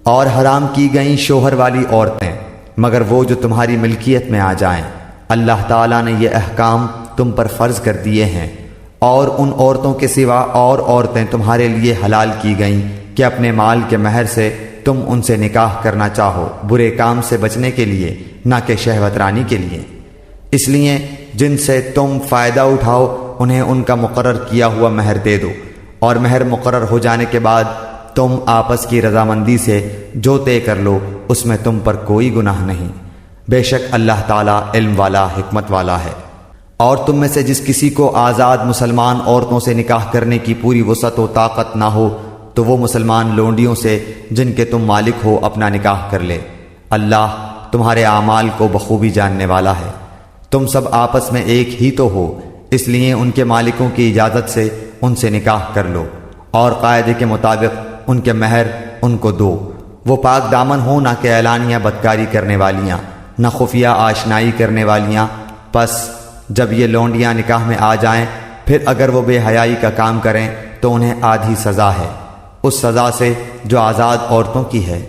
اور حرام کی گئیں شوہر والی عورتیں مگر وہ جو تمہاری ملکیت میں آ جائیں۔ اللہ تعالیٰ نے یہ احکام تم پر فرض کر دیے ہیں، اور ان عورتوں کے سوا اور عورتیں تمہارے لیے حلال کی گئیں کہ اپنے مال کے مہر سے تم ان سے نکاح کرنا چاہو، برے کام سے بچنے کے لیے، نہ کہ شہوت رانی کے لیے۔ اس لیے جن سے تم فائدہ اٹھاؤ انہیں ان کا مقرر کیا ہوا مہر دے دو، اور مہر مقرر ہو جانے کے بعد تم آپس کی رضامندی سے جو طے کر لو اس میں تم پر کوئی گناہ نہیں۔ بے شک اللہ تعالیٰ علم والا، حکمت والا ہے۔ اور تم میں سے جس کسی کو آزاد مسلمان عورتوں سے نکاح کرنے کی پوری وسعت و طاقت نہ ہو تو وہ مسلمان لونڈیوں سے جن کے تم مالک ہو اپنا نکاح کر لے۔ اللہ تمہارے اعمال کو بخوبی جاننے والا ہے۔ تم سب آپس میں ایک ہی تو ہو، اس لیے ان کے مالکوں کی اجازت سے ان سے نکاح کر لو، اور قاعدے کے مطابق ان کے مہر ان کو دو۔ وہ پاک دامن ہو، نہ کہ اعلانیہ بدکاری کرنے والیاں، نہ خفیہ آشنائی کرنے والیاں۔ پس جب یہ لونڈیاں نکاح میں آ جائیں پھر اگر وہ بے حیائی کا کام کریں تو انہیں آدھی سزا ہے، اس سزا سے جو آزاد عورتوں کی ہے۔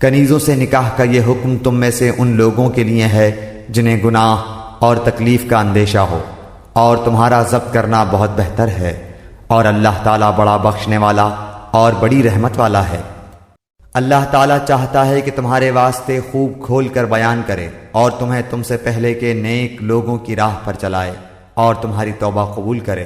کنیزوں سے نکاح کا یہ حکم تم میں سے ان لوگوں کے لیے ہے جنہیں گناہ اور تکلیف کا اندیشہ ہو، اور تمہارا ضبط کرنا بہت بہتر ہے، اور اللہ تعالیٰ بڑا بخشنے والا اور بڑی رحمت والا ہے۔ اللہ تعالیٰ چاہتا ہے کہ تمہارے واسطے خوب کھول کر بیان کرے اور تمہیں تم سے پہلے کے نیک لوگوں کی راہ پر چلائے اور تمہاری توبہ قبول کرے،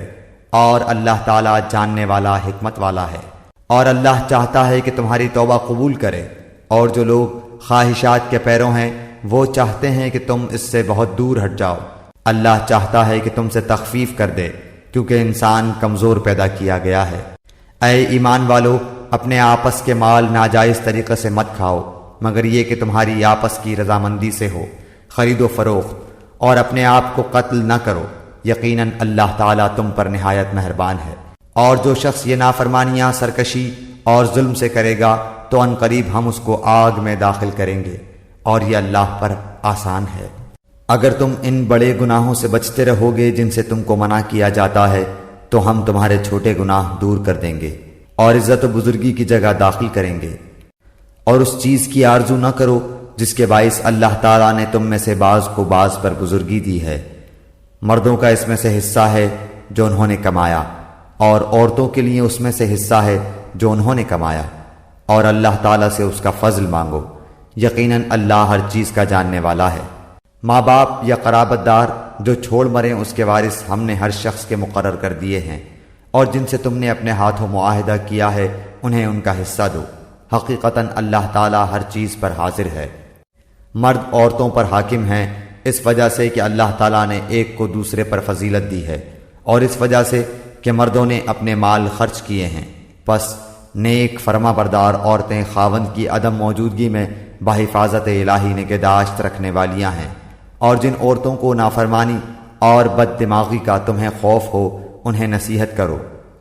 اور اللہ تعالیٰ جاننے والا، حکمت والا ہے۔ اور اللہ چاہتا ہے کہ تمہاری توبہ قبول کرے، اور جو لوگ خواہشات کے پیرو ہیں وہ چاہتے ہیں کہ تم اس سے بہت دور ہٹ جاؤ۔ اللہ چاہتا ہے کہ تم سے تخفیف کر دے کیونکہ انسان کمزور پیدا کیا گیا ہے۔ اے ایمان والو، اپنے آپس کے مال ناجائز طریقے سے مت کھاؤ مگر یہ کہ تمہاری آپس کی رضامندی سے ہو، خرید و فروخت، اور اپنے آپ کو قتل نہ کرو، یقیناً اللہ تعالیٰ تم پر نہایت مہربان ہے۔ اور جو شخص یہ نافرمانیاں، سرکشی اور ظلم سے کرے گا تو ان قریب ہم اس کو آگ میں داخل کریں گے، اور یہ اللہ پر آسان ہے۔ اگر تم ان بڑے گناہوں سے بچتے رہو گے جن سے تم کو منع کیا جاتا ہے تو ہم تمہارے چھوٹے گناہ دور کر دیں گے اور عزت و بزرگی کی جگہ داخل کریں گے۔ اور اس چیز کی آرزو نہ کرو جس کے باعث اللہ تعالیٰ نے تم میں سے بعض کو بعض پر بزرگی دی ہے۔ مردوں کا اس میں سے حصہ ہے جو انہوں نے کمایا، اور عورتوں کے لیے اس میں سے حصہ ہے جو انہوں نے کمایا، اور اللہ تعالیٰ سے اس کا فضل مانگو، یقیناً اللہ ہر چیز کا جاننے والا ہے۔ ماں باپ یا قرابت دار جو چھوڑ مریں اس کے وارث ہم نے ہر شخص کے مقرر کر دیے ہیں، اور جن سے تم نے اپنے ہاتھوں معاہدہ کیا ہے انہیں ان کا حصہ دو، حقیقتاً اللہ تعالیٰ ہر چیز پر حاضر ہے۔ مرد عورتوں پر حاکم ہیں اس وجہ سے کہ اللہ تعالیٰ نے ایک کو دوسرے پر فضیلت دی ہے، اور اس وجہ سے کہ مردوں نے اپنے مال خرچ کیے ہیں۔ پس نیک فرما بردار عورتیں خاوند کی عدم موجودگی میں بحفاظت الہی نگہداشت رکھنے والیاں ہیں، اور جن عورتوں کو نافرمانی اور بد دماغی کا تمہیں خوف ہو انہیں نصیحت کرو،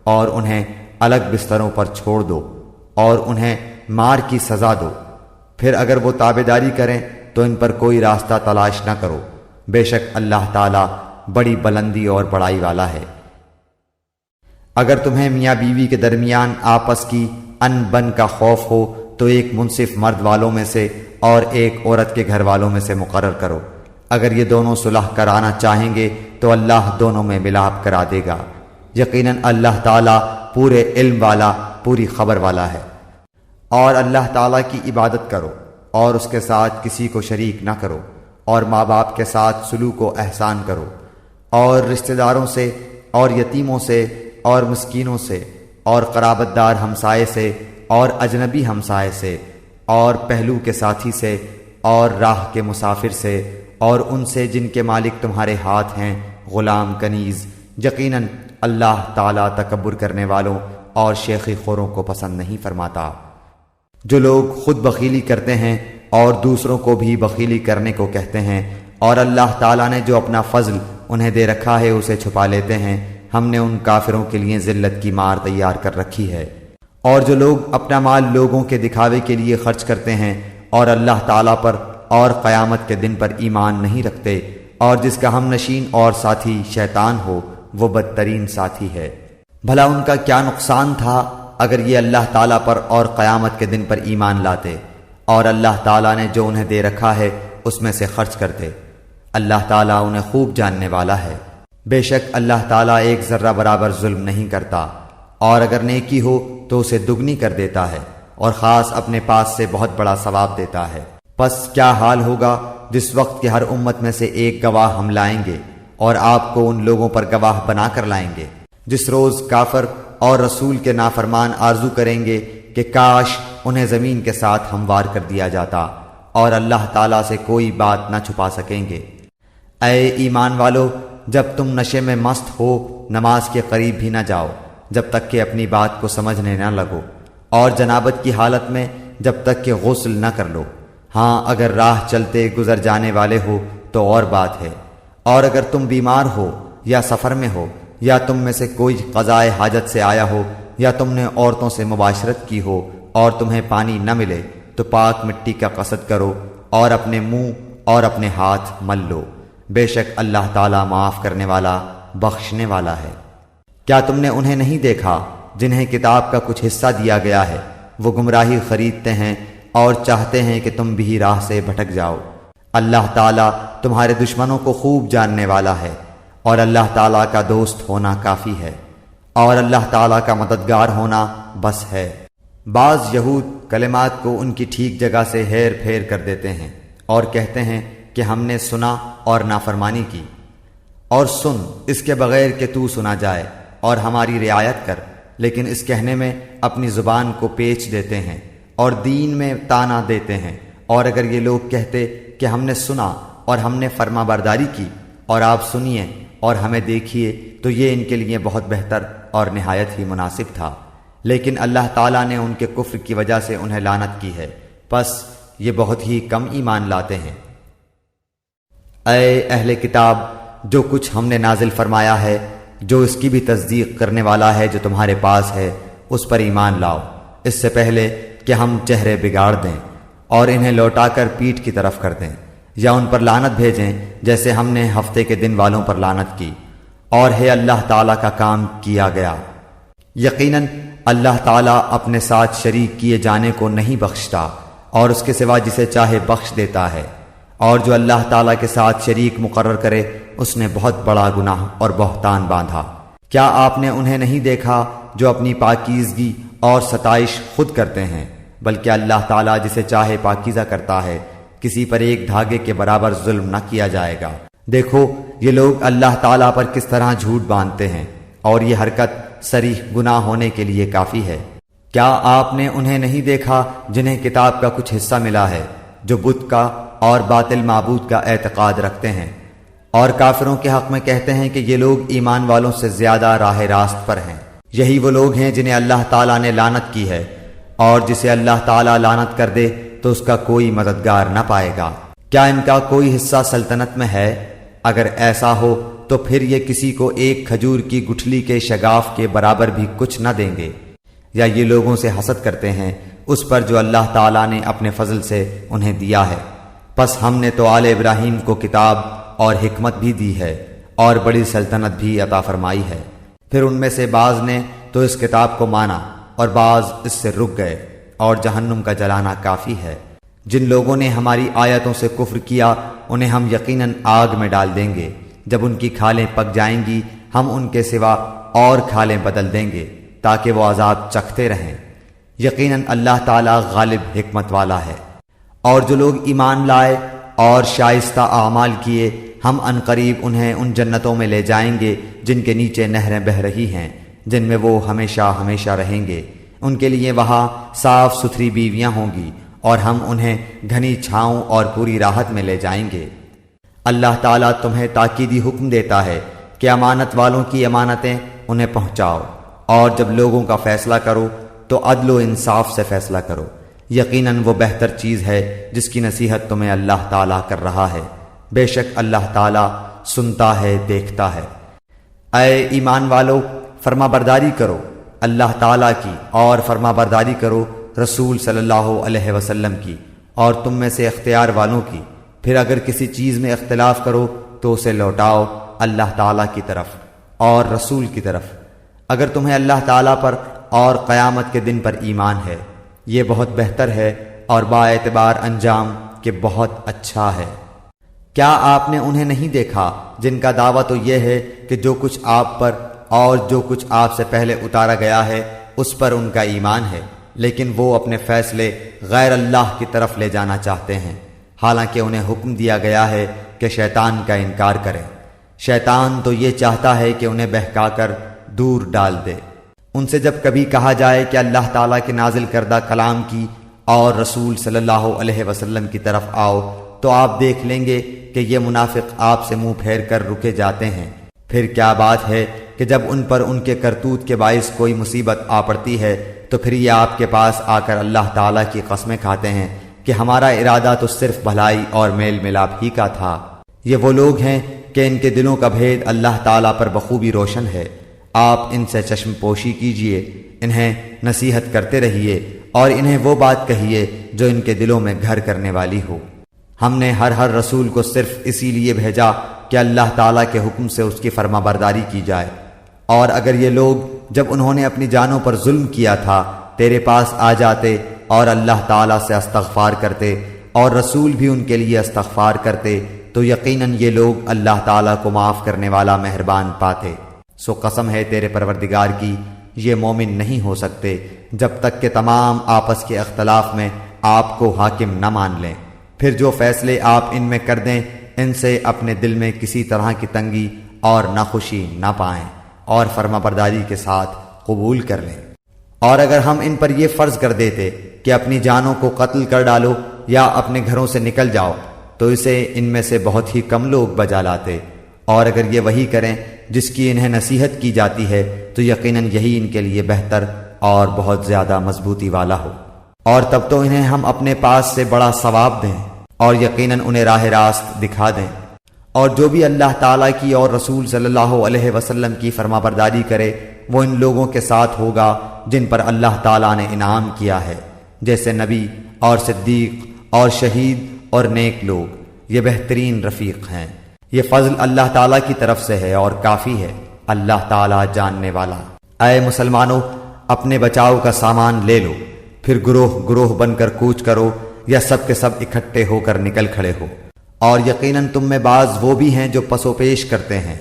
اور انہیں الگ بستروں پر چھوڑ دو، اور انہیں مار کی سزا دو۔ پھر اگر وہ تابعداری کریں تو ان پر کوئی راستہ تلاش نہ کرو، بے شک اللہ تعالیٰ بڑی بلندی اور بڑائی والا ہے۔ اگر تمہیں میاں بیوی کے درمیان آپس کی ان بن کا خوف ہو تو ایک منصف مرد والوں میں سے اور ایک عورت کے گھر والوں میں سے مقرر کرو۔ اگر یہ دونوں صلح کرانا چاہیں گے تو اللہ دونوں میں ملاپ کرا دے گا، یقیناً اللہ تعالیٰ پورے علم والا، پوری خبر والا ہے۔ اور اللہ تعالیٰ کی عبادت کرو اور اس کے ساتھ کسی کو شریک نہ کرو، اور ماں باپ کے ساتھ سلوک و احسان کرو، اور رشتہ داروں سے اور یتیموں سے اور مسکینوں سے اور قرابت دار ہمسائے سے اور اجنبی ہمسائے سے اور پہلو کے ساتھی سے اور راہ کے مسافر سے اور ان سے جن کے مالک تمہارے ہاتھ ہیں، غلام کنیز، یقیناً اللہ تعالیٰ تکبر کرنے والوں اور شیخی خوروں کو پسند نہیں فرماتا۔ جو لوگ خود بخیلی کرتے ہیں اور دوسروں کو بھی بخیلی کرنے کو کہتے ہیں، اور اللہ تعالیٰ نے جو اپنا فضل انہیں دے رکھا ہے اسے چھپا لیتے ہیں، ہم نے ان کافروں کے لیے ذلت کی مار تیار کر رکھی ہے۔ اور جو لوگ اپنا مال لوگوں کے دکھاوے کے لیے خرچ کرتے ہیں اور اللہ تعالیٰ پر اور قیامت کے دن پر ایمان نہیں رکھتے، اور جس کا ہم نشین اور ساتھی شیطان ہو، وہ بدترین ساتھی ہے۔ بھلا ان کا کیا نقصان تھا اگر یہ اللہ تعالیٰ پر اور قیامت کے دن پر ایمان لاتے اور اللہ تعالیٰ نے جو انہیں دے رکھا ہے اس میں سے خرچ کرتے۔ اللہ تعالیٰ انہیں خوب جاننے والا ہے۔ بے شک اللہ تعالیٰ ایک ذرہ برابر ظلم نہیں کرتا، اور اگر نیکی ہو تو اسے دگنی کر دیتا ہے، اور خاص اپنے پاس سے بہت بڑا ثواب دیتا ہے۔ پس کیا حال ہوگا جس وقت کہ ہر امت میں سے ایک گواہ ہم لائیں گے اور آپ کو ان لوگوں پر گواہ بنا کر لائیں گے، جس روز کافر اور رسول کے نافرمان آرزو کریں گے کہ کاش انہیں زمین کے ساتھ ہموار کر دیا جاتا، اور اللہ تعالیٰ سے کوئی بات نہ چھپا سکیں گے۔ اے ایمان والو، جب تم نشے میں مست ہو نماز کے قریب بھی نہ جاؤ جب تک کہ اپنی بات کو سمجھنے نہ لگو، اور جنابت کی حالت میں جب تک کہ غسل نہ کر لو۔ ہاں اگر راہ چلتے گزر جانے والے ہو تو اور بات ہے، اور اگر تم بیمار ہو یا سفر میں ہو یا تم میں سے کوئی قضائے حاجت سے آیا ہو یا تم نے عورتوں سے مباشرت کی ہو اور تمہیں پانی نہ ملے تو پاک مٹی کا قصد کرو اور اپنے منہ اور اپنے ہاتھ مل لو۔ بے شک اللہ تعالیٰ معاف کرنے والا بخشنے والا ہے۔ کیا تم نے انہیں نہیں دیکھا جنہیں کتاب کا کچھ حصہ دیا گیا ہے؟ وہ گمراہی خریدتے ہیں اور چاہتے ہیں کہ تم بھی راہ سے بھٹک جاؤ۔ اللہ تعالیٰ تمہارے دشمنوں کو خوب جاننے والا ہے، اور اللہ تعالیٰ کا دوست ہونا کافی ہے، اور اللہ تعالیٰ کا مددگار ہونا بس ہے۔ بعض یہود کلمات کو ان کی ٹھیک جگہ سے ہیر پھیر کر دیتے ہیں اور کہتے ہیں کہ ہم نے سنا اور نافرمانی کی، اور سن اس کے بغیر کہ تو سنا جائے اور ہماری رعایت کر، لیکن اس کہنے میں اپنی زبان کو پیچ دیتے ہیں اور دین میں طعنہ دیتے ہیں۔ اور اگر یہ لوگ کہتے کہ ہم نے سنا اور ہم نے فرما برداری کی اور آپ سنیے اور ہمیں دیکھیے تو یہ ان کے لیے بہت بہتر اور نہایت ہی مناسب تھا، لیکن اللہ تعالیٰ نے ان کے کفر کی وجہ سے انہیں لعنت کی ہے، پس یہ بہت ہی کم ایمان لاتے ہیں۔ اے اہل کتاب، جو کچھ ہم نے نازل فرمایا ہے، جو اس کی بھی تصدیق کرنے والا ہے جو تمہارے پاس ہے، اس پر ایمان لاؤ، اس سے پہلے کہ ہم چہرے بگاڑ دیں اور انہیں لوٹا کر پیٹھ کی طرف کر دیں، یا ان پر لعنت بھیجیں جیسے ہم نے ہفتے کے دن والوں پر لعنت کی، اور ہے اللہ تعالیٰ کا کام کیا گیا۔ یقیناً اللہ تعالیٰ اپنے ساتھ شریک کیے جانے کو نہیں بخشتا، اور اس کے سوا جسے چاہے بخش دیتا ہے، اور جو اللہ تعالیٰ کے ساتھ شریک مقرر کرے اس نے بہت بڑا گناہ اور بہتان باندھا۔ کیا آپ نے انہیں نہیں دیکھا جو اپنی پاکیزگی اور ستائش خود کرتے ہیں؟ بلکہ اللہ تعالیٰ جسے چاہے پاکیزہ کرتا ہے، کسی پر ایک دھاگے کے برابر ظلم نہ کیا جائے گا۔ دیکھو یہ لوگ اللہ تعالیٰ پر کس طرح جھوٹ باندھتے ہیں، اور یہ حرکت صریح گناہ ہونے کے لیے کافی ہے۔ کیا آپ نے انہیں نہیں دیکھا جنہیں کتاب کا کچھ حصہ ملا ہے، جو بت کا اور باطل معبود کا اعتقاد رکھتے ہیں، اور کافروں کے حق میں کہتے ہیں کہ یہ لوگ ایمان والوں سے زیادہ راہ راست پر ہیں؟ یہی وہ لوگ ہیں جنہیں اللہ تعالیٰ نے لعنت کی ہے، اور جسے اللہ تعالیٰ لعنت کر دے تو اس کا کوئی مددگار نہ پائے گا۔ کیا ان کا کوئی حصہ سلطنت میں ہے؟ اگر ایسا ہو تو پھر یہ کسی کو ایک کھجور کی گٹھلی کے شگاف کے برابر بھی کچھ نہ دیں گے، یا یہ لوگوں سے حسد کرتے ہیں اس پر جو اللہ تعالیٰ نے اپنے فضل سے انہیں دیا ہے۔ پس ہم نے تو آل ابراہیم کو کتاب اور حکمت بھی دی ہے اور بڑی سلطنت بھی عطا فرمائی ہے۔ پھر ان میں سے بعض نے تو اس کتاب کو مانا اور بعض اس سے رک گئے، اور جہنم کا جلانا کافی ہے۔ جن لوگوں نے ہماری آیتوں سے کفر کیا انہیں ہم یقیناً آگ میں ڈال دیں گے۔ جب ان کی کھالیں پک جائیں گی ہم ان کے سوا اور کھالیں بدل دیں گے تاکہ وہ عذاب چکھتے رہیں۔ یقیناً اللہ تعالیٰ غالب حکمت والا ہے۔ اور جو لوگ ایمان لائے اور شائستہ اعمال کیے ہم عنقریب انہیں ان جنتوں میں لے جائیں گے جن کے نیچے نہریں بہہ رہی ہیں، جن میں وہ ہمیشہ ہمیشہ رہیں گے۔ ان کے لیے وہاں صاف ستھری بیویاں ہوں گی، اور ہم انہیں گھنی چھاؤں اور پوری راحت میں لے جائیں گے۔ اللہ تعالیٰ تمہیں تاکیدی حکم دیتا ہے کہ امانت والوں کی امانتیں انہیں پہنچاؤ، اور جب لوگوں کا فیصلہ کرو تو عدل و انصاف سے فیصلہ کرو۔ یقیناً وہ بہتر چیز ہے جس کی نصیحت تمہیں اللہ تعالیٰ کر رہا ہے۔ بے شک اللہ تعالیٰ سنتا ہے، دیکھتا ہے۔ اے ایمان والو، فرما برداری کرو اللہ تعالیٰ کی، اور فرما برداری کرو رسول صلی اللہ علیہ وسلم کی، اور تم میں سے اختیار والوں کی۔ پھر اگر کسی چیز میں اختلاف کرو تو اسے لوٹاؤ اللہ تعالیٰ کی طرف اور رسول کی طرف۔ اگر تمہیں اللہ تعالیٰ پر اور قیامت کے دن پر ایمان ہے، یہ بہت بہتر ہے اور با اعتبار انجام کہ بہت اچھا ہے۔ کیا آپ نے انہیں نہیں دیکھا جن کا دعویٰ تو یہ ہے کہ جو کچھ آپ پر اور جو کچھ آپ سے پہلے اتارا گیا ہے اس پر ان کا ایمان ہے، لیکن وہ اپنے فیصلے غیر اللہ کی طرف لے جانا چاہتے ہیں، حالانکہ انہیں حکم دیا گیا ہے کہ شیطان کا انکار کریں۔ شیطان تو یہ چاہتا ہے کہ انہیں بہکا کر دور ڈال دے۔ ان سے جب کبھی کہا جائے کہ اللہ تعالیٰ کے نازل کردہ کلام کی اور رسول صلی اللہ علیہ وسلم کی طرف آؤ تو آپ دیکھ لیں گے کہ یہ منافق آپ سے منہ پھیر کر رکے جاتے ہیں۔ پھر کیا بات ہے کہ جب ان پر ان کے کرتوت کے باعث کوئی مصیبت آ پڑتی ہے تو پھر یہ آپ کے پاس آ کر اللہ تعالیٰ کی قسمیں کھاتے ہیں کہ ہمارا ارادہ تو صرف بھلائی اور میل ملاپ ہی کا تھا۔ یہ وہ لوگ ہیں کہ ان کے دلوں کا بھید اللہ تعالیٰ پر بخوبی روشن ہے۔ آپ ان سے چشم پوشی کیجئے، انہیں نصیحت کرتے رہیے اور انہیں وہ بات کہیے جو ان کے دلوں میں گھر کرنے والی ہو۔ ہم نے ہر رسول کو صرف اسی لیے بھیجا کہ اللہ تعالیٰ کے حکم سے اس کی فرما برداری کی جائے، اور اگر یہ لوگ جب انہوں نے اپنی جانوں پر ظلم کیا تھا تیرے پاس آ جاتے اور اللہ تعالیٰ سے استغفار کرتے اور رسول بھی ان کے لیے استغفار کرتے تو یقیناً یہ لوگ اللہ تعالیٰ کو معاف کرنے والا مہربان پاتے۔ سو قسم ہے تیرے پروردگار کی، یہ مومن نہیں ہو سکتے جب تک کہ تمام آپس کے اختلاف میں آپ کو حاکم نہ مان لیں، پھر جو فیصلے آپ ان میں کر دیں ان سے اپنے دل میں کسی طرح کی تنگی اور ناخوشی نہ پائیں اور فرما برداری کے ساتھ قبول کر لیں۔ اور اگر ہم ان پر یہ فرض کر دیتے کہ اپنی جانوں کو قتل کر ڈالو یا اپنے گھروں سے نکل جاؤ تو اسے ان میں سے بہت ہی کم لوگ بجا لاتے، اور اگر یہ وہی کریں جس کی انہیں نصیحت کی جاتی ہے تو یقیناً یہی ان کے لیے بہتر اور بہت زیادہ مضبوطی والا ہو، اور تب تو انہیں ہم اپنے پاس سے بڑا ثواب دیں اور یقیناً انہیں راہ راست دکھا دیں۔ اور جو بھی اللہ تعالیٰ کی اور رسول صلی اللہ علیہ وسلم کی فرما برداری کرے وہ ان لوگوں کے ساتھ ہوگا جن پر اللہ تعالیٰ نے انعام کیا ہے، جیسے نبی اور صدیق اور شہید اور نیک لوگ، یہ بہترین رفیق ہیں۔ یہ فضل اللہ تعالیٰ کی طرف سے ہے اور کافی ہے، اللہ تعالیٰ جاننے والا۔ اے مسلمانوں، اپنے بچاؤ کا سامان لے لو، پھر گروہ گروہ بن کر کوچ کرو یا سب کے سب اکٹھے ہو کر نکل کھڑے ہو، اور یقیناً تم میں بعض وہ بھی ہیں جو پس و پیش کرتے ہیں۔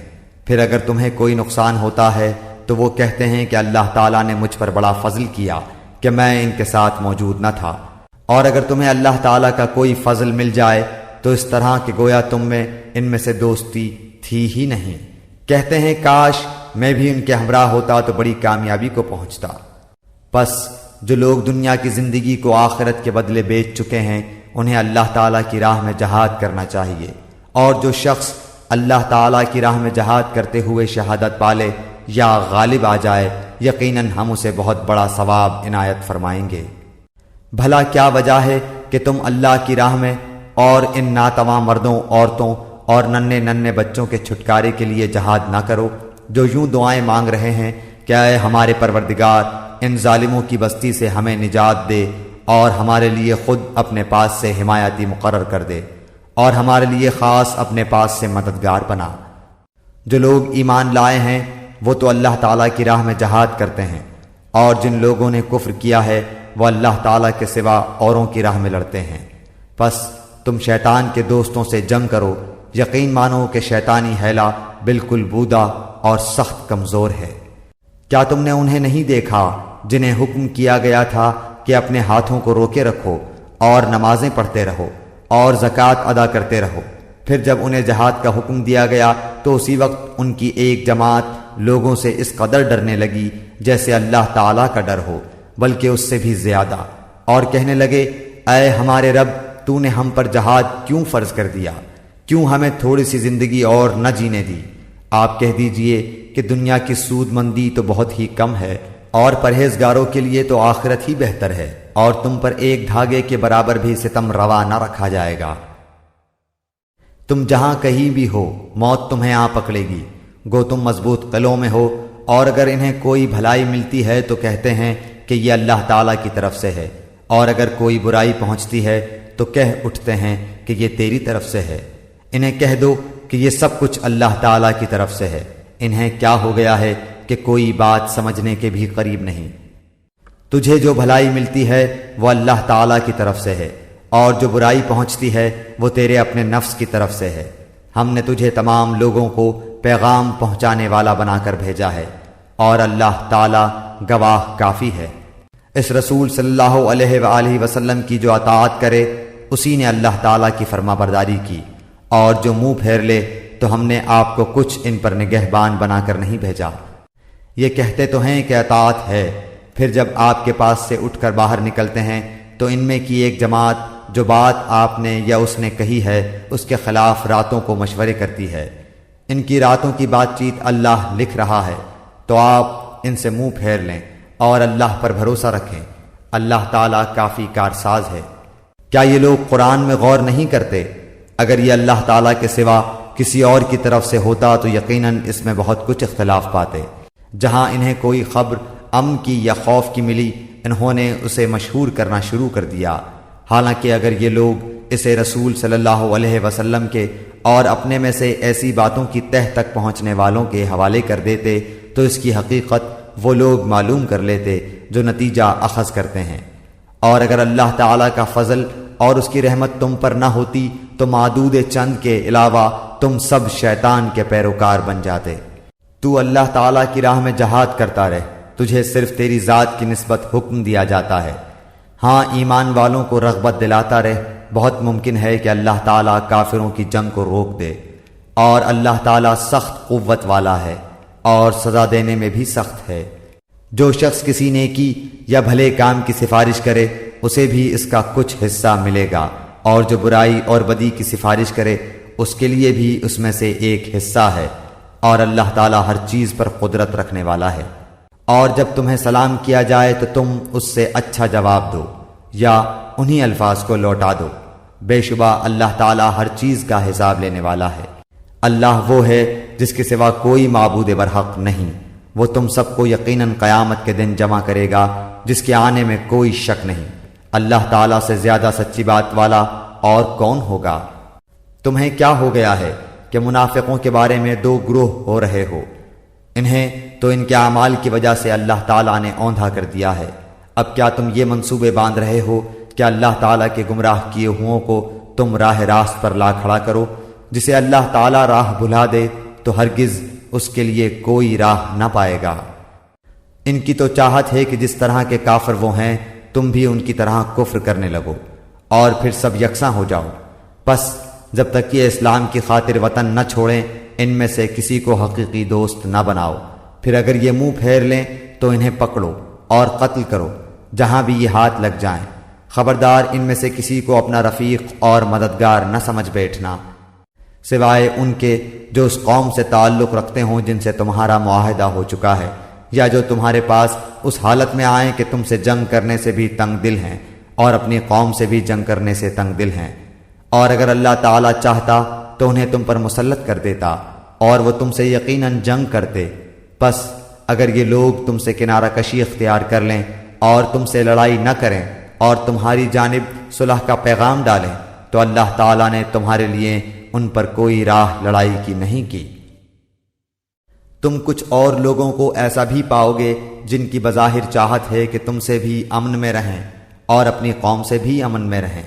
پھر اگر تمہیں کوئی نقصان ہوتا ہے تو وہ کہتے ہیں کہ اللہ تعالیٰ نے مجھ پر بڑا فضل کیا کہ میں ان کے ساتھ موجود نہ تھا، اور اگر تمہیں اللہ تعالیٰ کا کوئی فضل مل جائے تو اس طرح کہ گویا تم میں ان میں سے دوستی تھی ہی نہیں، کہتے ہیں کاش میں بھی ان کے ہمراہ ہوتا تو بڑی کامیابی کو پہنچتا۔ پس جو لوگ دنیا کی زندگی کو آخرت کے بدلے بیچ چکے ہیں انہیں اللہ تعالیٰ کی راہ میں جہاد کرنا چاہیے، اور جو شخص اللہ تعالیٰ کی راہ میں جہاد کرتے ہوئے شہادت پالے یا غالب آ جائے یقیناً ہم اسے بہت بڑا ثواب عنایت فرمائیں گے۔ بھلا کیا وجہ ہے کہ تم اللہ کی راہ میں اور ان ناتواں مردوں، عورتوں اور ننھے بچوں کے چھٹکارے کے لیے جہاد نہ کرو جو یوں دعائیں مانگ رہے ہیں کہ اے ہمارے پروردگار ان ظالموں کی بستی سے ہمیں نجات دے اور ہمارے لیے خود اپنے پاس سے حمایتی مقرر کر دے اور ہمارے لیے خاص اپنے پاس سے مددگار بنا۔ جو لوگ ایمان لائے ہیں وہ تو اللہ تعالیٰ کی راہ میں جہاد کرتے ہیں، اور جن لوگوں نے کفر کیا ہے وہ اللہ تعالیٰ کے سوا اوروں کی راہ میں لڑتے ہیں۔ پس تم شیطان کے دوستوں سے جنگ کرو، یقین مانو کہ شیطانی حیلہ بالکل بودا اور سخت کمزور ہے۔ کیا تم نے انہیں نہیں دیکھا جنہیں حکم کیا گیا تھا کہ اپنے ہاتھوں کو روکے رکھو اور نمازیں پڑھتے رہو اور زکوٰۃ ادا کرتے رہو، پھر جب انہیں جہاد کا حکم دیا گیا تو اسی وقت ان کی ایک جماعت لوگوں سے اس قدر ڈرنے لگی جیسے اللہ تعالیٰ کا ڈر ہو، بلکہ اس سے بھی زیادہ، اور کہنے لگے اے ہمارے رب تو نے ہم پر جہاد کیوں فرض کر دیا، کیوں ہمیں تھوڑی سی زندگی اور نہ جینے دی؟ آپ کہہ دیجئے کہ دنیا کی سود مندی تو بہت ہی کم ہے اور پرہیزگاروں کے لیے تو آخرت ہی بہتر ہے، اور تم پر ایک دھاگے کے برابر بھی ستم روا نہ رکھا جائے گا۔ تم جہاں کہیں بھی ہو موت تمہیں آ پکڑے گی، گو تم مضبوط قلعوں میں ہو، اور اگر انہیں کوئی بھلائی ملتی ہے تو کہتے ہیں کہ یہ اللہ تعالیٰ کی طرف سے ہے، اور اگر کوئی برائی پہنچتی ہے تو کہہ اٹھتے ہیں کہ یہ تیری طرف سے ہے۔ انہیں کہہ دو کہ یہ سب کچھ اللہ تعالیٰ کی طرف سے ہے، انہیں کیا ہو گیا ہے کہ کوئی بات سمجھنے کے بھی قریب نہیں۔ تجھے جو بھلائی ملتی ہے وہ اللہ تعالیٰ کی طرف سے ہے، اور جو برائی پہنچتی ہے وہ تیرے اپنے نفس کی طرف سے ہے۔ ہم نے تجھے تمام لوگوں کو پیغام پہنچانے والا بنا کر بھیجا ہے، اور اللہ تعالیٰ گواہ کافی ہے۔ اس رسول صلی اللہ علیہ وآلہ وسلم کی جو اطاعت کرے اسی نے اللہ تعالیٰ کی فرما برداری کی، اور جو منہ پھیر لے تو ہم نے آپ کو کچھ ان پر نگہبان بنا کر نہیں بھیجا۔ یہ کہتے تو ہیں کہ اطاعت ہے، پھر جب آپ کے پاس سے اٹھ کر باہر نکلتے ہیں تو ان میں کی ایک جماعت جو بات آپ نے یا اس نے کہی ہے اس کے خلاف راتوں کو مشورے کرتی ہے۔ ان کی راتوں کی بات چیت اللہ لکھ رہا ہے، تو آپ ان سے منہ پھیر لیں اور اللہ پر بھروسہ رکھیں، اللہ تعالیٰ کافی کارساز ہے۔ کیا یہ لوگ قرآن میں غور نہیں کرتے؟ اگر یہ اللہ تعالیٰ کے سوا کسی اور کی طرف سے ہوتا تو یقیناً اس میں بہت کچھ اختلاف پاتے۔ جہاں انہیں کوئی خبر امن کی یا خوف کی ملی انہوں نے اسے مشہور کرنا شروع کر دیا، حالانکہ اگر یہ لوگ اسے رسول صلی اللہ علیہ وسلم کے اور اپنے میں سے ایسی باتوں کی تہ تک پہنچنے والوں کے حوالے کر دیتے تو اس کی حقیقت وہ لوگ معلوم کر لیتے جو نتیجہ اخذ کرتے ہیں۔ اور اگر اللہ تعالیٰ کا فضل اور اس کی رحمت تم پر نہ ہوتی تو معدود چند کے علاوہ تم سب شیطان کے پیروکار بن جاتے۔ تو اللہ تعالیٰ کی راہ میں جہاد کرتا رہ، تجھے صرف تیری ذات کی نسبت حکم دیا جاتا ہے۔ ہاں ایمان والوں کو رغبت دلاتا رہ، بہت ممکن ہے کہ اللہ تعالیٰ کافروں کی جنگ کو روک دے، اور اللہ تعالیٰ سخت قوت والا ہے اور سزا دینے میں بھی سخت ہے۔ جو شخص کسی نیکی یا بھلے کام کی سفارش کرے اسے بھی اس کا کچھ حصہ ملے گا، اور جو برائی اور بدی کی سفارش کرے اس کے لیے بھی اس میں سے ایک حصہ ہے، اور اللہ تعالیٰ ہر چیز پر قدرت رکھنے والا ہے۔ اور جب تمہیں سلام کیا جائے تو تم اس سے اچھا جواب دو یا انہی الفاظ کو لوٹا دو، بے شبہ اللہ تعالیٰ ہر چیز کا حساب لینے والا ہے۔ اللہ وہ ہے جس کے سوا کوئی معبود برحق نہیں، وہ تم سب کو یقیناً قیامت کے دن جمع کرے گا جس کے آنے میں کوئی شک نہیں۔ اللہ تعالیٰ سے زیادہ سچی بات والا اور کون ہوگا؟ تمہیں کیا ہو گیا ہے کہ منافقوں کے بارے میں دو گروہ ہو رہے ہو؟ انہیں تو ان کے اعمال کی وجہ سے اللہ تعالیٰ نے اوندھا کر دیا ہے۔ اب کیا تم یہ منصوبے باندھ رہے ہو کہ اللہ تعالیٰ کے گمراہ کیے ہوئوں کو تم راہ راست پر لا کھڑا کرو؟ جسے اللہ تعالیٰ راہ بھلا دے تو ہرگز اس کے لیے کوئی راہ نہ پائے گا۔ ان کی تو چاہت ہے کہ جس طرح کے کافر وہ ہیں تم بھی ان کی طرح کفر کرنے لگو اور پھر سب یکساں ہو جاؤ۔ بس جب تک یہ اسلام کی خاطر وطن نہ چھوڑیں ان میں سے کسی کو حقیقی دوست نہ بناؤ، پھر اگر یہ منہ پھیر لیں تو انہیں پکڑو اور قتل کرو جہاں بھی یہ ہاتھ لگ جائیں۔ خبردار ان میں سے کسی کو اپنا رفیق اور مددگار نہ سمجھ بیٹھنا، سوائے ان کے جو اس قوم سے تعلق رکھتے ہوں جن سے تمہارا معاہدہ ہو چکا ہے، یا جو تمہارے پاس اس حالت میں آئیں کہ تم سے جنگ کرنے سے بھی تنگ دل ہیں اور اپنی قوم سے بھی جنگ کرنے سے تنگ دل ہیں۔ اور اگر اللہ تعالیٰ چاہتا تو انہیں تم پر مسلط کر دیتا اور وہ تم سے یقیناً جنگ کرتے۔ بس اگر یہ لوگ تم سے کنارہ کشی اختیار کر لیں اور تم سے لڑائی نہ کریں اور تمہاری جانب صلح کا پیغام ڈالیں تو اللہ تعالیٰ نے تمہارے لیے ان پر کوئی راہ لڑائی کی نہیں کی۔ تم کچھ اور لوگوں کو ایسا بھی پاؤ گے جن کی بظاہر چاہت ہے کہ تم سے بھی امن میں رہیں اور اپنی قوم سے بھی امن میں رہیں،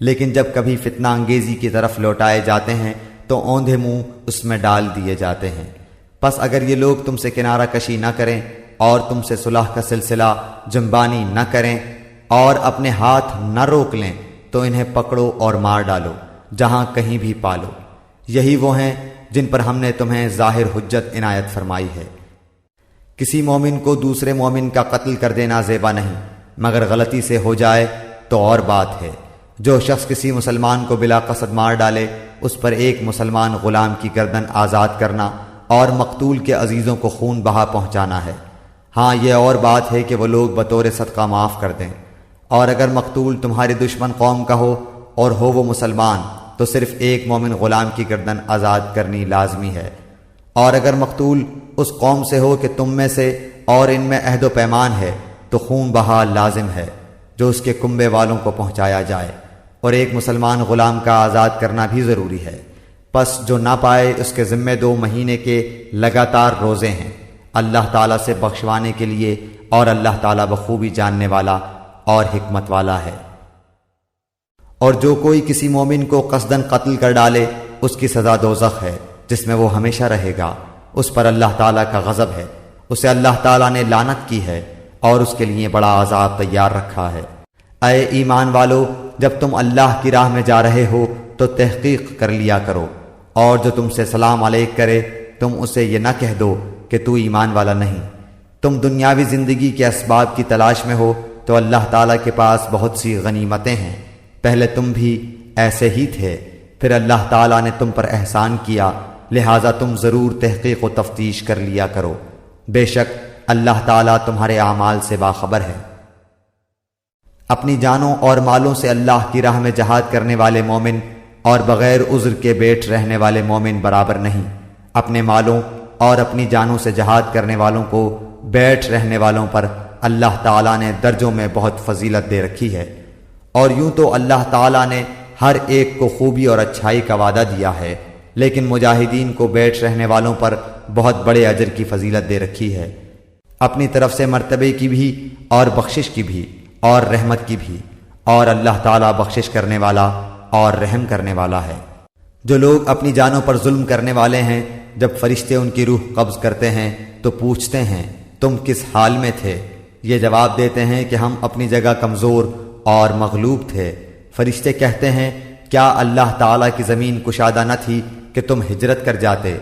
لیکن جب کبھی فتنہ انگیزی کی طرف لوٹائے جاتے ہیں تو اوندھے منہ اس میں ڈال دیے جاتے ہیں۔ پس اگر یہ لوگ تم سے کنارہ کشی نہ کریں اور تم سے صلح کا سلسلہ جنبانی نہ کریں اور اپنے ہاتھ نہ روک لیں تو انہیں پکڑو اور مار ڈالو جہاں کہیں بھی پالو۔ یہی وہ ہیں جن پر ہم نے تمہیں ظاہر حجت عنایت فرمائی ہے۔ کسی مومن کو دوسرے مومن کا قتل کر دینا زیبا نہیں، مگر غلطی سے ہو جائے تو اور بات ہے۔ جو شخص کسی مسلمان کو بلا قصد مار ڈالے اس پر ایک مسلمان غلام کی گردن آزاد کرنا اور مقتول کے عزیزوں کو خون بہا پہنچانا ہے۔ ہاں یہ اور بات ہے کہ وہ لوگ بطور صدقہ معاف کر دیں، اور اگر مقتول تمہاری دشمن قوم کا ہو اور ہو وہ مسلمان تو صرف ایک مومن غلام کی گردن آزاد کرنی لازمی ہے، اور اگر مقتول اس قوم سے ہو کہ تم میں سے اور ان میں عہد و پیمان ہے تو خون بہا لازم ہے جو اس کے کنبے والوں کو پہنچایا جائے، اور ایک مسلمان غلام کا آزاد کرنا بھی ضروری ہے۔ پس جو نہ پائے اس کے ذمے 2 مہینے کے لگاتار روزے ہیں، اللہ تعالیٰ سے بخشوانے کے لیے، اور اللہ تعالیٰ بخوبی جاننے والا اور حکمت والا ہے۔ اور جو کوئی کسی مومن کو قصداً قتل کر ڈالے، اس کی سزا دوزخ ہے جس میں وہ ہمیشہ رہے گا، اس پر اللہ تعالیٰ کا غضب ہے، اسے اللہ تعالیٰ نے لعنت کی ہے اور اس کے لیے بڑا عذاب تیار رکھا ہے۔ اے ایمان والو، جب تم اللہ کی راہ میں جا رہے ہو تو تحقیق کر لیا کرو، اور جو تم سے سلام علیک کرے تم اسے یہ نہ کہہ دو کہ تو ایمان والا نہیں۔ تم دنیاوی زندگی کے اسباب کی تلاش میں ہو تو اللہ تعالیٰ کے پاس بہت سی غنیمتیں ہیں، پہلے تم بھی ایسے ہی تھے، پھر اللہ تعالیٰ نے تم پر احسان کیا، لہٰذا تم ضرور تحقیق و تفتیش کر لیا کرو، بے شک اللہ تعالیٰ تمہارے اعمال سے باخبر ہے۔ اپنی جانوں اور مالوں سے اللہ کی راہ میں جہاد کرنے والے مومن اور بغیر عذر کے بیٹھ رہنے والے مومن برابر نہیں۔ اپنے مالوں اور اپنی جانوں سے جہاد کرنے والوں کو بیٹھ رہنے والوں پر اللہ تعالیٰ نے درجوں میں بہت فضیلت دے رکھی ہے، اور یوں تو اللہ تعالیٰ نے ہر ایک کو خوبی اور اچھائی کا وعدہ دیا ہے، لیکن مجاہدین کو بیٹھ رہنے والوں پر بہت بڑے اجر کی فضیلت دے رکھی ہے، اپنی طرف سے مرتبے کی بھی اور بخشش کی بھی اور رحمت کی بھی، اور اللہ تعالیٰ بخشش کرنے والا اور رحم کرنے والا ہے۔ جو لوگ اپنی جانوں پر ظلم کرنے والے ہیں، جب فرشتے ان کی روح قبض کرتے ہیں تو پوچھتے ہیں تم کس حال میں تھے؟ یہ جواب دیتے ہیں کہ ہم اپنی جگہ کمزور اور مغلوب تھے۔ فرشتے کہتے ہیں کیا اللہ تعالیٰ کی زمین کشادہ نہ تھی کہ تم ہجرت کر جاتے؟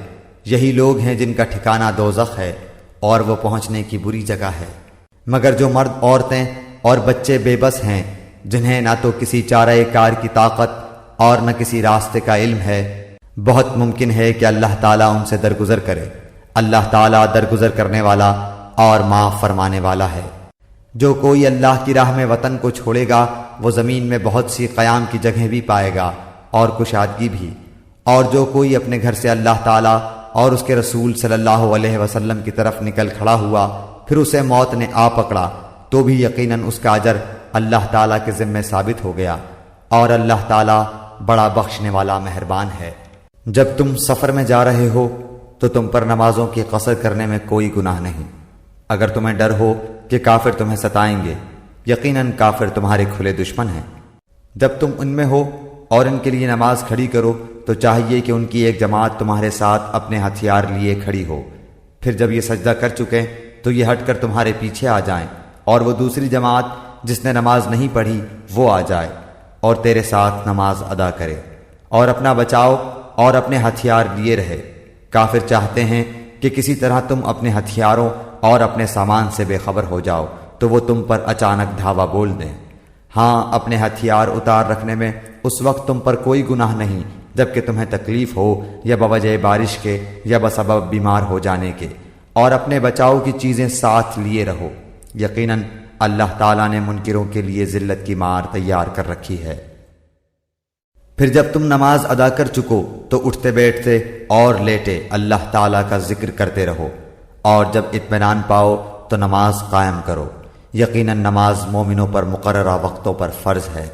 یہی لوگ ہیں جن کا ٹھکانہ دوزخ ہے اور وہ پہنچنے کی بری جگہ ہے۔ مگر جو مرد، عورتیں اور بچے بے بس ہیں، جنہیں نہ تو کسی چارہ کار کی طاقت اور نہ کسی راستے کا علم ہے، بہت ممکن ہے کہ اللہ تعالیٰ ان سے درگزر کرے۔ اللہ تعالیٰ درگزر کرنے والا اور معاف فرمانے والا ہے۔ جو کوئی اللہ کی راہ میں وطن کو چھوڑے گا وہ زمین میں بہت سی قیام کی جگہیں بھی پائے گا اور کشادگی بھی، اور جو کوئی اپنے گھر سے اللہ تعالیٰ اور اس کے رسول صلی اللہ علیہ وسلم کی طرف نکل کھڑا ہوا، پھر اسے موت نے آ پکڑا، تو بھی یقیناً اس کا اجر اللہ تعالیٰ کے ذمہ ثابت ہو گیا، اور اللہ تعالیٰ بڑا بخشنے والا مہربان ہے۔ جب تم سفر میں جا رہے ہو تو تم پر نمازوں کی قصر کرنے میں کوئی گناہ نہیں، اگر تمہیں ڈر ہو کہ کافر تمہیں ستائیں گے، یقیناً کافر تمہارے کھلے دشمن ہیں۔ جب تم ان میں ہو اور ان کے لیے نماز کھڑی کرو تو چاہیے کہ ان کی ایک جماعت تمہارے ساتھ اپنے ہتھیار لیے کھڑی ہو، پھر جب یہ سجدہ کر چکے تو یہ ہٹ کر تمہارے پیچھے آ جائیں، اور وہ دوسری جماعت جس نے نماز نہیں پڑھی وہ آ جائے اور تیرے ساتھ نماز ادا کرے، اور اپنا بچاؤ اور اپنے ہتھیار لیے رہے۔ کافر چاہتے ہیں کہ کسی طرح تم اپنے ہتھیاروں اور اپنے سامان سے بے خبر ہو جاؤ تو وہ تم پر اچانک دھاوا بول دیں۔ ہاں، اپنے ہتھیار اتار رکھنے میں اس وقت تم پر کوئی گناہ نہیں جبکہ تمہیں تکلیف ہو، یا بوجہ بارش کے یا بسبب بیمار ہو جانے کے، اور اپنے بچاؤ کی چیزیں ساتھ لیے رہو، یقیناً اللہ تعالیٰ نے منکروں کے لیے ذلت کی مار تیار کر رکھی ہے۔ پھر جب تم نماز ادا کر چکو تو اٹھتے بیٹھتے اور لیٹے اللہ تعالیٰ کا ذکر کرتے رہو، اور جب اطمینان پاؤ تو نماز قائم کرو، یقیناً نماز مومنوں پر مقررہ وقتوں پر فرض ہے۔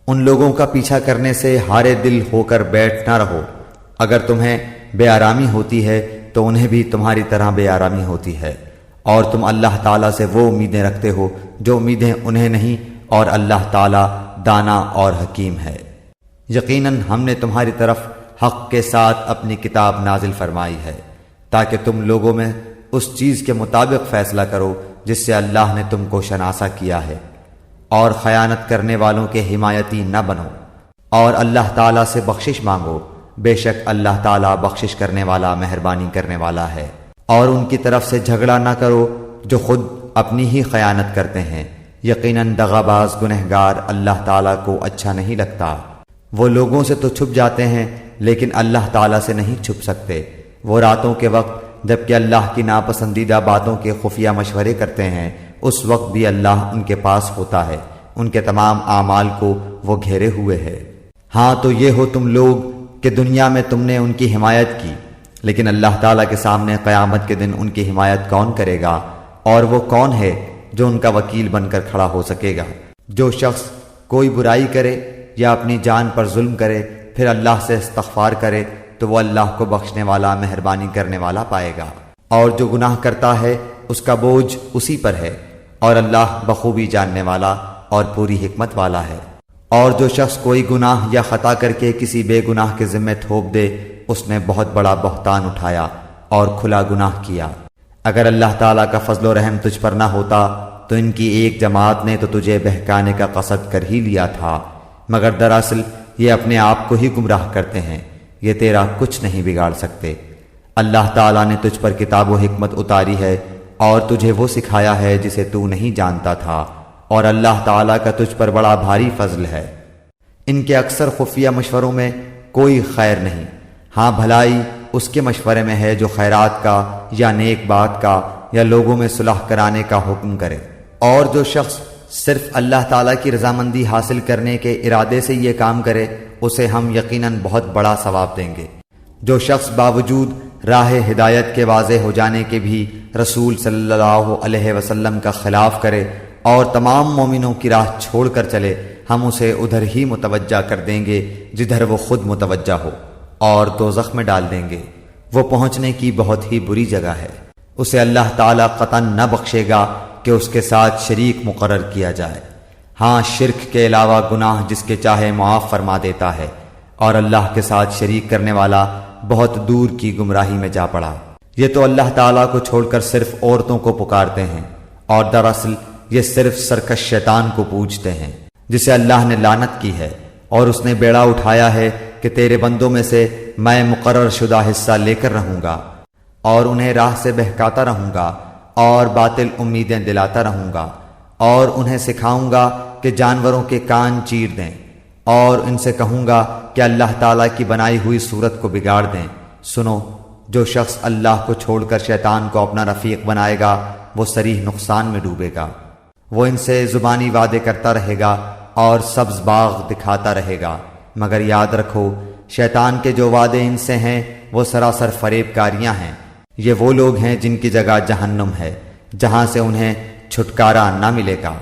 ان لوگوں کا پیچھا کرنے سے ہارے دل ہو کر بیٹھ نہ رہو، اگر تمہیں بے آرامی ہوتی ہے تو انہیں بھی تمہاری طرح بے آرامی ہوتی ہے، اور تم اللہ تعالیٰ سے وہ امیدیں رکھتے ہو جو امیدیں انہیں نہیں، اور اللہ تعالیٰ دانا اور حکیم ہے۔ یقیناً ہم نے تمہاری طرف حق کے ساتھ اپنی کتاب نازل فرمائی ہے تاکہ تم لوگوں میں اس چیز کے مطابق فیصلہ کرو جس سے اللہ نے تم کو شناسہ کیا ہے، اور خیانت کرنے والوں کے حمایتی نہ بنو، اور اللہ تعالیٰ سے بخشش مانگو، بے شک اللہ تعالیٰ بخشش کرنے والا مہربانی کرنے والا ہے۔ اور ان کی طرف سے جھگڑا نہ کرو جو خود اپنی ہی خیانت کرتے ہیں، یقیناً دغاباز گنہگار اللہ تعالیٰ کو اچھا نہیں لگتا۔ وہ لوگوں سے تو چھپ جاتے ہیں لیکن اللہ تعالیٰ سے نہیں چھپ سکتے۔ وہ راتوں کے وقت جبکہ اللہ کی ناپسندیدہ باتوں کے خفیہ مشورے کرتے ہیں، اس وقت بھی اللہ ان کے پاس ہوتا ہے، ان کے تمام اعمال کو وہ گھیرے ہوئے ہے۔ ہاں تو یہ ہو تم لوگ کہ دنیا میں تم نے ان کی حمایت کی، لیکن اللہ تعالیٰ کے سامنے قیامت کے دن ان کی حمایت کون کرے گا، اور وہ کون ہے جو ان کا وکیل بن کر کھڑا ہو سکے گا؟ جو شخص کوئی برائی کرے یا اپنی جان پر ظلم کرے پھر اللہ سے استغفار کرے تو وہ اللہ کو بخشنے والا مہربانی کرنے والا پائے گا۔ اور جو گناہ کرتا ہے اس کا بوجھ اسی پر ہے، اور اللہ بخوبی جاننے والا اور پوری حکمت والا ہے۔ اور جو شخص کوئی گناہ یا خطا کر کے کسی بے گناہ کے ذمہ تھوپ دے، اس نے بہت بڑا بہتان اٹھایا اور کھلا گناہ کیا۔ اگر اللہ تعالیٰ کا فضل و رحم تجھ پر نہ ہوتا تو ان کی ایک جماعت نے تو تجھے بہکانے کا قصد کر ہی لیا تھا، مگر دراصل یہ اپنے آپ کو ہی گمراہ کرتے ہیں، یہ تیرا کچھ نہیں بگاڑ سکتے۔ اللہ تعالیٰ نے تجھ پر کتاب و حکمت اتاری ہے اور تجھے وہ سکھایا ہے جسے تو نہیں جانتا تھا، اور اللہ تعالیٰ کا تجھ پر بڑا بھاری فضل ہے۔ ان کے اکثر خفیہ مشوروں میں کوئی خیر نہیں، ہاں بھلائی اس کے مشورے میں ہے جو خیرات کا یا نیک بات کا یا لوگوں میں صلح کرانے کا حکم کرے۔ اور جو شخص صرف اللہ تعالیٰ کی رضامندی حاصل کرنے کے ارادے سے یہ کام کرے، اسے ہم یقیناً بہت بڑا ثواب دیں گے۔ جو شخص باوجود راہ ہدایت کے واضح ہو جانے کے بھی رسول صلی اللہ علیہ وسلم کا خلاف کرے اور تمام مومنوں کی راہ چھوڑ کر چلے، ہم اسے ادھر ہی متوجہ کر دیں گے جدھر وہ خود متوجہ ہو، اور دوزخ میں ڈال دیں گے۔ وہ پہنچنے کی بہت ہی بری جگہ ہے۔ اسے اللہ تعالیٰ قطعاً نہ بخشے گا کہ اس کے ساتھ شریک مقرر کیا جائے۔ ہاں شرک کے علاوہ گناہ جس کے چاہے معاف فرما دیتا ہے، اور اللہ کے ساتھ شریک کرنے والا بہت دور کی گمراہی میں جا پڑا۔ یہ تو اللہ تعالیٰ کو چھوڑ کر صرف عورتوں کو پکارتے ہیں، اور دراصل یہ صرف سرکش شیطان کو پوجتے ہیں جسے اللہ نے لعنت کی ہے، اور اس نے بیڑا اٹھایا ہے کہ تیرے بندوں میں سے میں مقرر شدہ حصہ لے کر رہوں گا، اور انہیں راہ سے بہکاتا رہوں گا اور باطل امیدیں دلاتا رہوں گا، اور انہیں سکھاؤں گا کہ جانوروں کے کان چیر دیں، اور ان سے کہوں گا کہ اللہ تعالیٰ کی بنائی ہوئی صورت کو بگاڑ دیں۔ سنو، جو شخص اللہ کو چھوڑ کر شیطان کو اپنا رفیق بنائے گا وہ صریح نقصان میں ڈوبے گا۔ وہ ان سے زبانی وعدے کرتا رہے گا اور سبز باغ دکھاتا رہے گا، مگر یاد رکھو شیطان کے جو وعدے ان سے ہیں وہ سراسر فریب کاریاں ہیں۔ یہ وہ لوگ ہیں جن کی جگہ جہنم ہے، جہاں سے انہیں چھٹکارا نہ ملے گا۔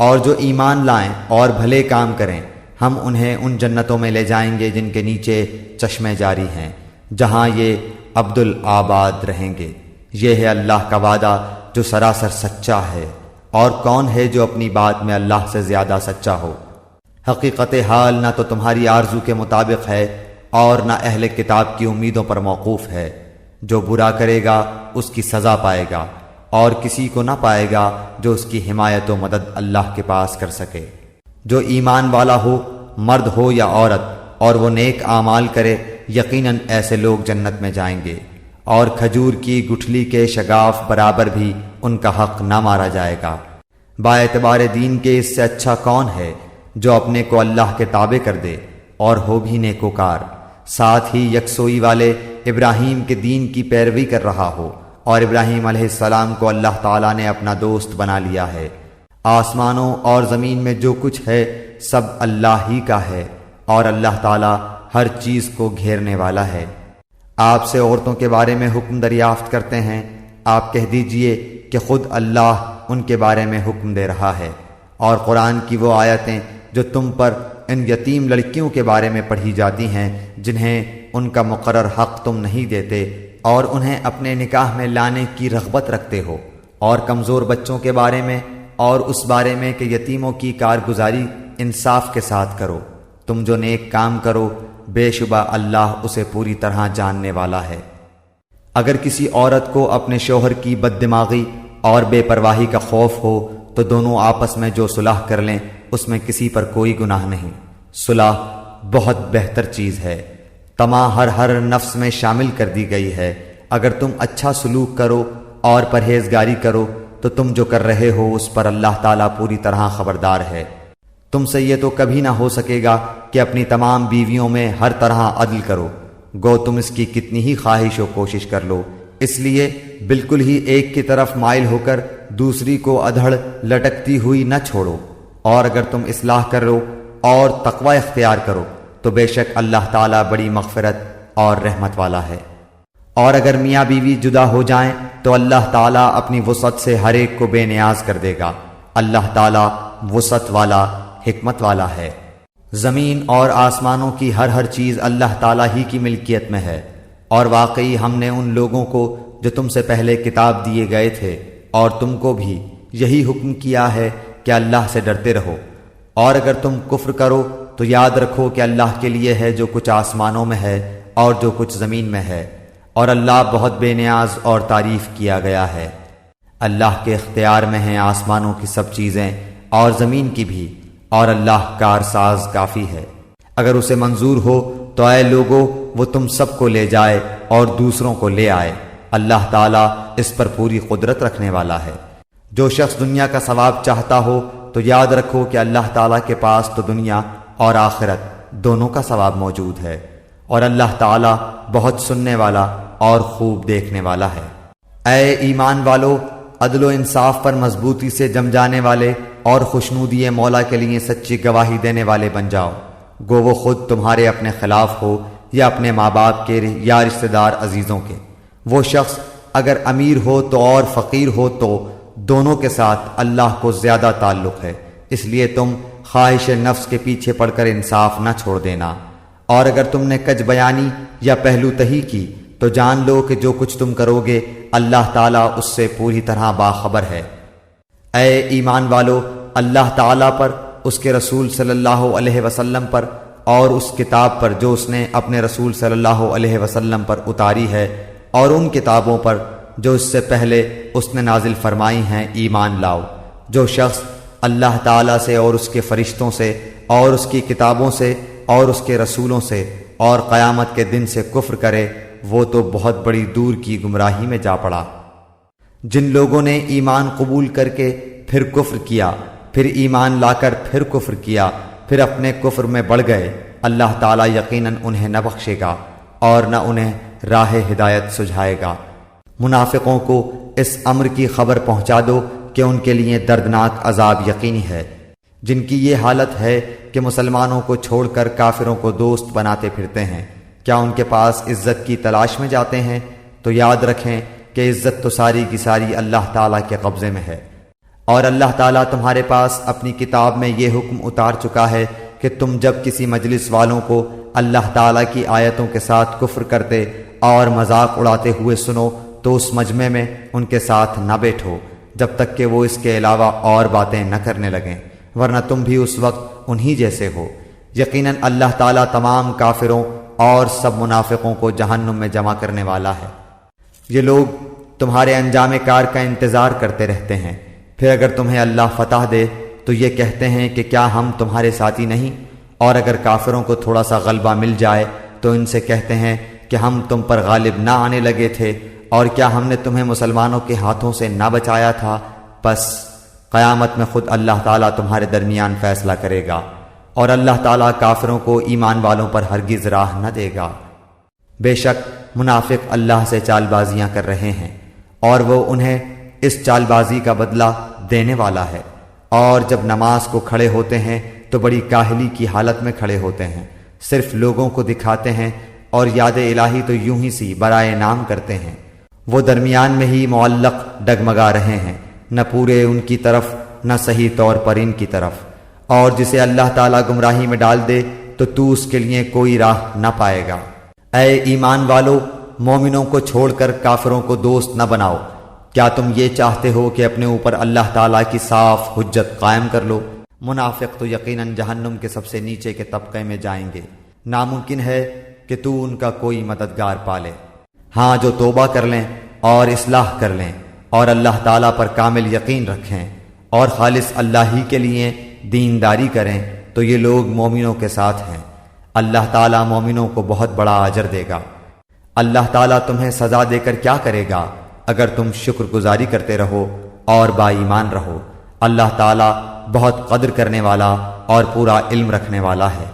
اور جو ایمان لائیں اور بھلے کام کریں، ہم انہیں ان جنتوں میں لے جائیں گے جن کے نیچے چشمے جاری ہیں، جہاں یہ عبدالآباد رہیں گے۔ یہ ہے اللہ کا وعدہ جو سراسر سچا ہے، اور کون ہے جو اپنی بات میں اللہ سے زیادہ سچا ہو؟ حقیقت حال نہ تو تمہاری آرزو کے مطابق ہے اور نہ اہل کتاب کی امیدوں پر موقوف ہے۔ جو برا کرے گا اس کی سزا پائے گا، اور کسی کو نہ پائے گا جو اس کی حمایت و مدد اللہ کے پاس کر سکے۔ جو ایمان والا ہو، مرد ہو یا عورت، اور وہ نیک اعمال کرے، یقیناً ایسے لوگ جنت میں جائیں گے، اور کھجور کی گٹھلی کے شگاف برابر بھی ان کا حق نہ مارا جائے گا۔ با اعتبار دین کے اس سے اچھا کون ہے جو اپنے کو اللہ کے تابع کر دے اور ہو بھی نیکوکار، ساتھ ہی یکسوئی والے ابراہیم کے دین کی پیروی کر رہا ہو، اور ابراہیم علیہ السلام کو اللہ تعالیٰ نے اپنا دوست بنا لیا ہے۔ آسمانوں اور زمین میں جو کچھ ہے سب اللہ ہی کا ہے، اور اللہ تعالیٰ ہر چیز کو گھیرنے والا ہے۔ آپ سے عورتوں کے بارے میں حکم دریافت کرتے ہیں، آپ کہہ دیجئے کہ خود اللہ ان کے بارے میں حکم دے رہا ہے، اور قرآن کی وہ آیتیں جو تم پر ان یتیم لڑکیوں کے بارے میں پڑھی جاتی ہیں جنہیں ان کا مقرر حق تم نہیں دیتے، اور انہیں اپنے نکاح میں لانے کی رغبت رکھتے ہو، اور کمزور بچوں کے بارے میں، اور اس بارے میں کہ یتیموں کی کارگزاری انصاف کے ساتھ کرو۔ تم جو نیک کام کرو بے شبہ اللہ اسے پوری طرح جاننے والا ہے۔ اگر کسی عورت کو اپنے شوہر کی بد دماغی اور بے پرواہی کا خوف ہو تو دونوں آپس میں جو صلح کر لیں اس میں کسی پر کوئی گناہ نہیں۔ صلح بہت بہتر چیز ہے، طمع ہر نفس میں شامل کر دی گئی ہے۔ اگر تم اچھا سلوک کرو اور پرہیزگاری کرو تو تم جو کر رہے ہو اس پر اللہ تعالیٰ پوری طرح خبردار ہے۔ تم سے یہ تو کبھی نہ ہو سکے گا کہ اپنی تمام بیویوں میں ہر طرح عدل کرو، گو تم اس کی کتنی ہی خواہش و کوشش کر لو، اس لیے بالکل ہی ایک کی طرف مائل ہو کر دوسری کو ادھڑ لٹکتی ہوئی نہ چھوڑو۔ اور اگر تم اصلاح کرو اور تقوی اختیار کرو تو بے شک اللہ تعالیٰ بڑی مغفرت اور رحمت والا ہے۔ اور اگر میاں بیوی جدا ہو جائیں تو اللہ تعالیٰ اپنی وسعت سے ہر ایک کو بے نیاز کر دے گا۔ اللہ تعالیٰ وسعت والا، حکمت والا ہے۔ زمین اور آسمانوں کی ہر چیز اللہ تعالیٰ ہی کی ملکیت میں ہے، اور واقعی ہم نے ان لوگوں کو جو تم سے پہلے کتاب دیے گئے تھے اور تم کو بھی یہی حکم کیا ہے کہ اللہ سے ڈرتے رہو، اور اگر تم کفر کرو تو یاد رکھو کہ اللہ کے لیے ہے جو کچھ آسمانوں میں ہے اور جو کچھ زمین میں ہے، اور اللہ بہت بے نیاز اور تعریف کیا گیا ہے۔ اللہ کے اختیار میں ہیں آسمانوں کی سب چیزیں اور زمین کی بھی، اور اللہ کارساز کافی ہے۔ اگر اسے منظور ہو تو اے لوگو وہ تم سب کو لے جائے اور دوسروں کو لے آئے، اللہ تعالیٰ اس پر پوری قدرت رکھنے والا ہے۔ جو شخص دنیا کا ثواب چاہتا ہو تو یاد رکھو کہ اللہ تعالیٰ کے پاس تو دنیا اور آخرت دونوں کا ثواب موجود ہے، اور اللہ تعالیٰ بہت سننے والا اور خوب دیکھنے والا ہے۔ اے ایمان والو، عدل و انصاف پر مضبوطی سے جم جانے والے اور خوشنودی مولا کے لیے سچی گواہی دینے والے بن جاؤ، گو وہ خود تمہارے اپنے خلاف ہو یا اپنے ماں باپ کے یا رشتہ دار عزیزوں کے۔ وہ شخص اگر امیر ہو تو اور فقیر ہو تو دونوں کے ساتھ اللہ کو زیادہ تعلق ہے، اس لیے تم خواہش نفس کے پیچھے پڑ کر انصاف نہ چھوڑ دینا، اور اگر تم نے کج بیانی یا پہلو تہی کی تو جان لو کہ جو کچھ تم کرو گے اللہ تعالیٰ اس سے پوری طرح باخبر ہے۔ اے ایمان والو، اللہ تعالیٰ پر، اس کے رسول صلی اللہ علیہ وسلم پر اور اس کتاب پر جو اس نے اپنے رسول صلی اللہ علیہ وسلم پر اتاری ہے، اور ان کتابوں پر جو اس سے پہلے اس نے نازل فرمائی ہیں ایمان لاؤ۔ جو شخص اللہ تعالیٰ سے اور اس کے فرشتوں سے اور اس کی کتابوں سے اور اس کے رسولوں سے اور قیامت کے دن سے کفر کرے وہ تو بہت بڑی دور کی گمراہی میں جا پڑا۔ جن لوگوں نے ایمان قبول کر کے پھر کفر کیا، پھر ایمان لا کر پھر کفر کیا، پھر اپنے کفر میں بڑھ گئے، اللہ تعالیٰ یقیناً انہیں نہ بخشے گا اور نہ انہیں راہ ہدایت سجھائے گا۔ منافقوں کو اس امر کی خبر پہنچا دو کہ ان کے لیے دردناک عذاب یقینی ہے۔ جن کی یہ حالت ہے کہ مسلمانوں کو چھوڑ کر کافروں کو دوست بناتے پھرتے ہیں، کیا ان کے پاس عزت کی تلاش میں جاتے ہیں؟ تو یاد رکھیں کہ عزت تو ساری کی ساری اللہ تعالیٰ کے قبضے میں ہے، اور اللہ تعالیٰ تمہارے پاس اپنی کتاب میں یہ حکم اتار چکا ہے کہ تم جب کسی مجلس والوں کو اللہ تعالیٰ کی آیتوں کے ساتھ کفر کرتے اور مذاق اڑاتے ہوئے سنو تو اس مجمع میں ان کے ساتھ نہ بیٹھو جب تک کہ وہ اس کے علاوہ اور باتیں نہ کرنے لگیں، ورنہ تم بھی اس وقت انہی جیسے ہو۔ یقیناً اللہ تعالیٰ تمام کافروں اور سب منافقوں کو جہنم میں جمع کرنے والا ہے۔ یہ لوگ تمہارے انجام کار کا انتظار کرتے رہتے ہیں، پھر اگر تمہیں اللہ فتح دے تو یہ کہتے ہیں کہ کیا ہم تمہارے ساتھی نہیں، اور اگر کافروں کو تھوڑا سا غلبہ مل جائے تو ان سے کہتے ہیں کہ ہم تم پر غالب نہ آنے لگے تھے، اور کیا ہم نے تمہیں مسلمانوں کے ہاتھوں سے نہ بچایا تھا؟ پس قیامت میں خود اللہ تعالیٰ تمہارے درمیان فیصلہ کرے گا، اور اللہ تعالیٰ کافروں کو ایمان والوں پر ہرگز راہ نہ دے گا۔ بے شک منافق اللہ سے چال بازیاں کر رہے ہیں، اور وہ انہیں اس چال بازی کا بدلہ دینے والا ہے، اور جب نماز کو کھڑے ہوتے ہیں تو بڑی کاہلی کی حالت میں کھڑے ہوتے ہیں، صرف لوگوں کو دکھاتے ہیں، اور یاد الہی تو یوں ہی سی برائے نام کرتے ہیں۔ وہ درمیان میں ہی معلق ڈگمگا رہے ہیں، نہ پورے ان کی طرف نہ صحیح طور پر ان کی طرف، اور جسے اللہ تعالیٰ گمراہی میں ڈال دے تو اس کے لیے کوئی راہ نہ پائے گا۔ اے ایمان والو، مومنوں کو چھوڑ کر کافروں کو دوست نہ بناؤ۔ کیا تم یہ چاہتے ہو کہ اپنے اوپر اللہ تعالیٰ کی صاف حجت قائم کر لو؟ منافق تو یقیناً جہنم کے سب سے نیچے کے طبقے میں جائیں گے، ناممکن ہے کہ تو ان کا کوئی مددگار پالے۔ ہاں، جو توبہ کر لیں اور اصلاح کر لیں اور اللہ تعالیٰ پر کامل یقین رکھیں اور خالص اللہ ہی کے لیے دینداری کریں تو یہ لوگ مومنوں کے ساتھ ہیں۔ اللہ تعالیٰ مومنوں کو بہت بڑا اجر دے گا۔ اللہ تعالیٰ تمہیں سزا دے کر کیا کرے گا اگر تم شکر گزاری کرتے رہو اور با ایمان رہو۔ اللہ تعالیٰ بہت قدر کرنے والا اور پورا علم رکھنے والا ہے۔